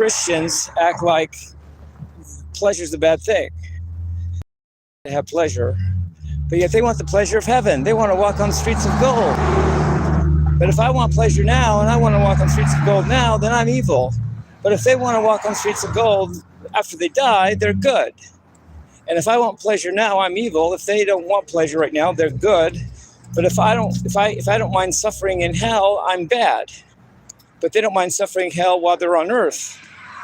Christians act like pleasure's a bad thing. They have pleasure, but yet they want the pleasure of heaven. They want to walk on the streets of gold. But if I want pleasure now and I want to walk on streets of gold now, then I'm evil. But if they want to walk on streets of gold after they die, they're good. And if I want pleasure now, I'm evil. If they don't want pleasure right now, they're good. But if I don't mind suffering in hell, I'm bad. But they don't mind suffering hell while they're on earth.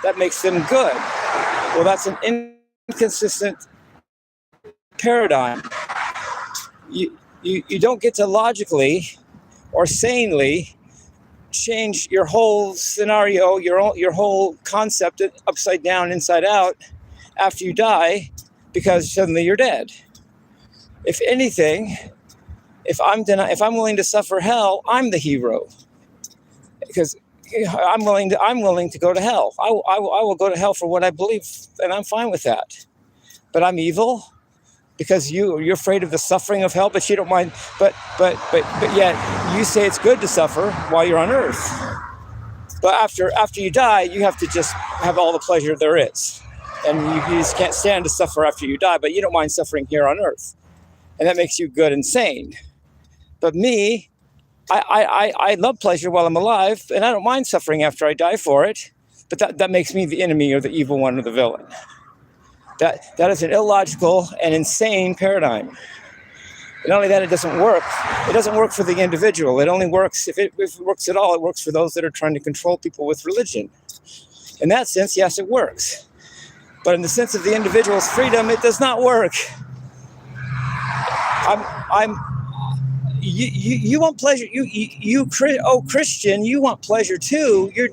That makes them good. Well, that's an inconsistent paradigm. You don't get to logically or sanely change your whole scenario, your whole concept upside down, inside out after you die, because suddenly you're dead. If anything, if I'm willing to suffer hell, I'm the hero, because I'm willing to go to hell. I will go to hell for what I believe, and I'm fine with that. But I'm evil because you're afraid of the suffering of hell, but you don't mind. But yet you say it's good to suffer while you're on earth. But after you die, you have to just have all the pleasure there is, and you just can't stand to suffer after you die. But you don't mind suffering here on earth, and that makes you good and sane. But me, I love pleasure while I'm alive, and I don't mind suffering after I die for it. But that makes me the enemy or the evil one or the villain. That is an illogical and insane paradigm. And not only that, it doesn't work. It doesn't work for the individual. It only works, if it works at all, it works for those that are trying to control people with religion. In that sense, yes, it works. But in the sense of the individual's freedom, it does not work. You want pleasure. Christian, you want pleasure too. You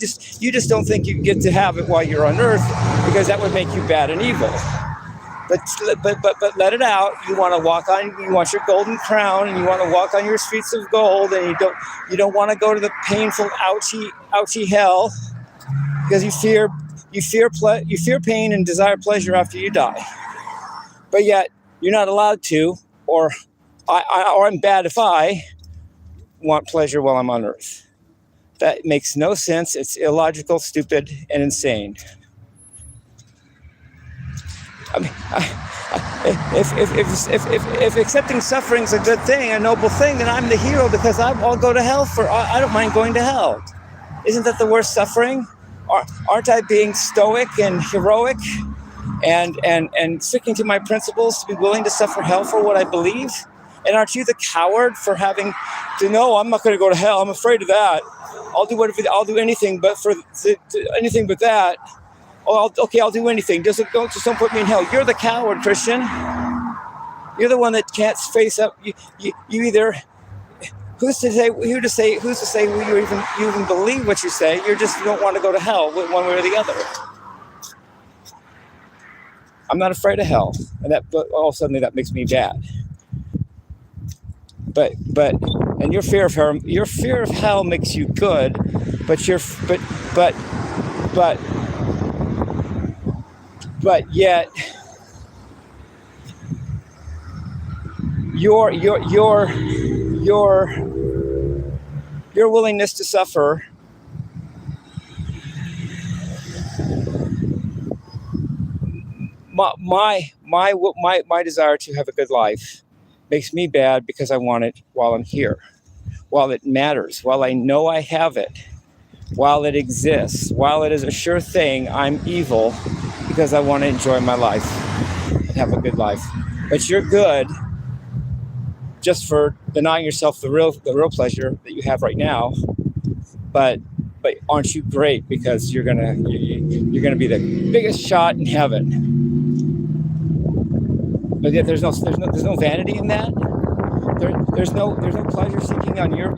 just don't think you get to have it while you're on earth, because that would make you bad and evil. But let it out. You want your golden crown, and you want to walk on your streets of gold, and you don't want to go to the painful ouchy hell, because you fear pain and desire pleasure after you die. But yet you're not allowed to, or I'm bad if I want pleasure while I'm on earth. That makes no sense. It's illogical, stupid, and insane. I mean, if accepting suffering is a good thing, a noble thing, then I'm the hero, because I'll go to hell I don't mind going to hell. Isn't that the worst suffering? Aren't I being stoic and heroic and sticking to my principles to be willing to suffer hell for what I believe? And aren't you the coward for having to know, I'm not going to go to hell. I'm afraid of that. I'll do anything, but anything but that. Oh, I'll do anything. Just don't put me in hell. You're the coward, Christian. You're the one that can't face up. You either. Who's to say you even believe what you say? You don't want to go to hell one way or the other. I'm not afraid of hell, but all of a sudden that makes me bad. And your fear of hell makes you good, but yet your willingness to suffer my desire to have a good life makes me bad, because I want it while I'm here, while it matters, while I know I have it, while it exists, while it is a sure thing. I'm evil because I want to enjoy my life and have a good life. But you're good just for denying yourself the real pleasure that you have right now. But aren't you great, because you're gonna be the biggest shot in heaven? But yet there's no vanity in that. There's no pleasure seeking on your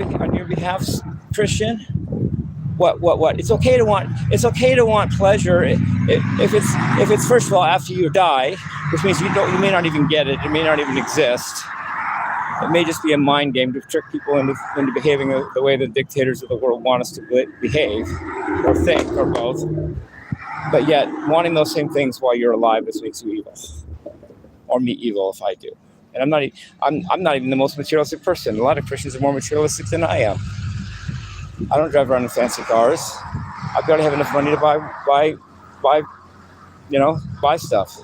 behalf, Christian. What? It's okay to want pleasure if it's first of all after you die, which means you may not even get it. It may not even exist. It may just be a mind game to trick people into behaving the way the dictators of the world want us to behave, or think, or both. But yet wanting those same things while you're alive, this makes you evil. Or me evil if I do. And I'm not even the most materialistic person. A lot of Christians are more materialistic than I am. I don't drive around in fancy cars. I barely have enough money to buy stuff.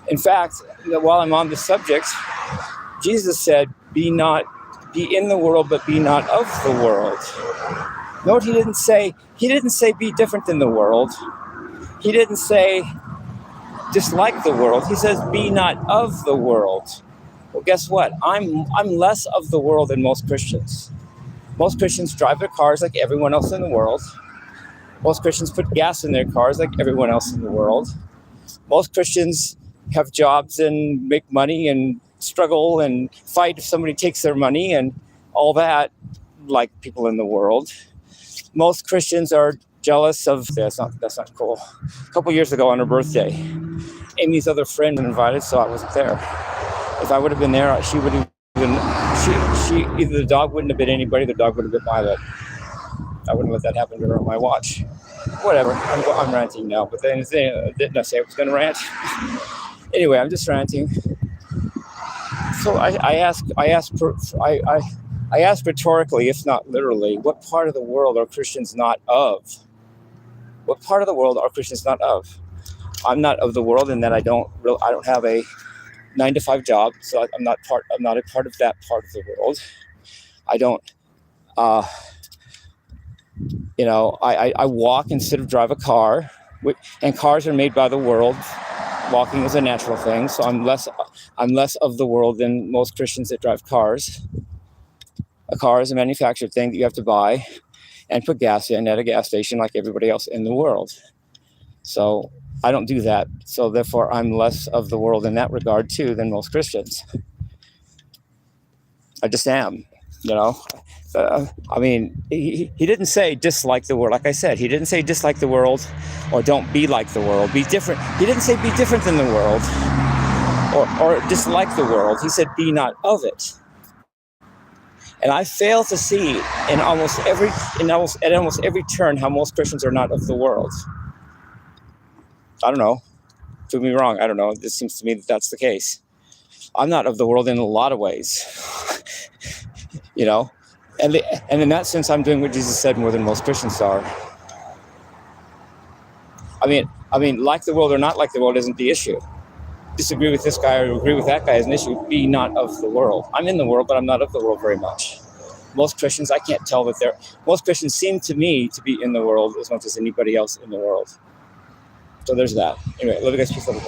In fact, while I'm on the subject, Jesus said, be in the world, but be not of the world. Note he didn't say be different than the world. He didn't say dislike the world. He says be not of the world. Well, guess what? I'm less of the world than most Christians. Most Christians drive their cars like everyone else in the world. Most Christians put gas in their cars like everyone else in the world. Most Christians have jobs and make money and struggle and fight if somebody takes their money and all that, like people in the world. Most Christians are jealous of that's not cool. A couple years ago on her birthday, Amy's other friend invited, so I wasn't there. If I would have been there, she would have been. She either the dog wouldn't have been anybody, the dog would have been Violet. I wouldn't let that happen to her on my watch. Whatever. I'm ranting now, but then didn't I say I was going to rant? Anyway, I'm just ranting. So I ask rhetorically, if not literally, what part of the world are Christians not of? What part of the world are Christians not of? I'm not of the world in that I don't have a 9-to-5 job, so I'm not a part of that part of the world. I don't. I walk instead of drive a car, and cars are made by the world. Walking is a natural thing, so I'm less of the world than most Christians that drive cars. A car is a manufactured thing that you have to buy and put gas in at a gas station like everybody else in the world. So I don't do that. So therefore, I'm less of the world in that regard too than most Christians. I just am, he didn't say dislike the world. Like I said, he didn't say dislike the world or don't be like the world. Be different. He didn't say be different than the world or dislike the world. He said be not of it. And I fail to see at almost every turn how most Christians are not of the world. I don't know. Prove me wrong. I don't know. It seems to me that that's the case. I'm not of the world in a lot of ways. And in that sense, I'm doing what Jesus said more than most Christians are. I mean, like the world or not like the world isn't the issue. Disagree with this guy or agree with that guy is an issue. Be not of the world. I'm in the world, but I'm not of the world very much. Most Christians, I can't tell that most Christians seem to me to be in the world as much as anybody else in the world. So there's that. Anyway, love you guys. Peace, love you.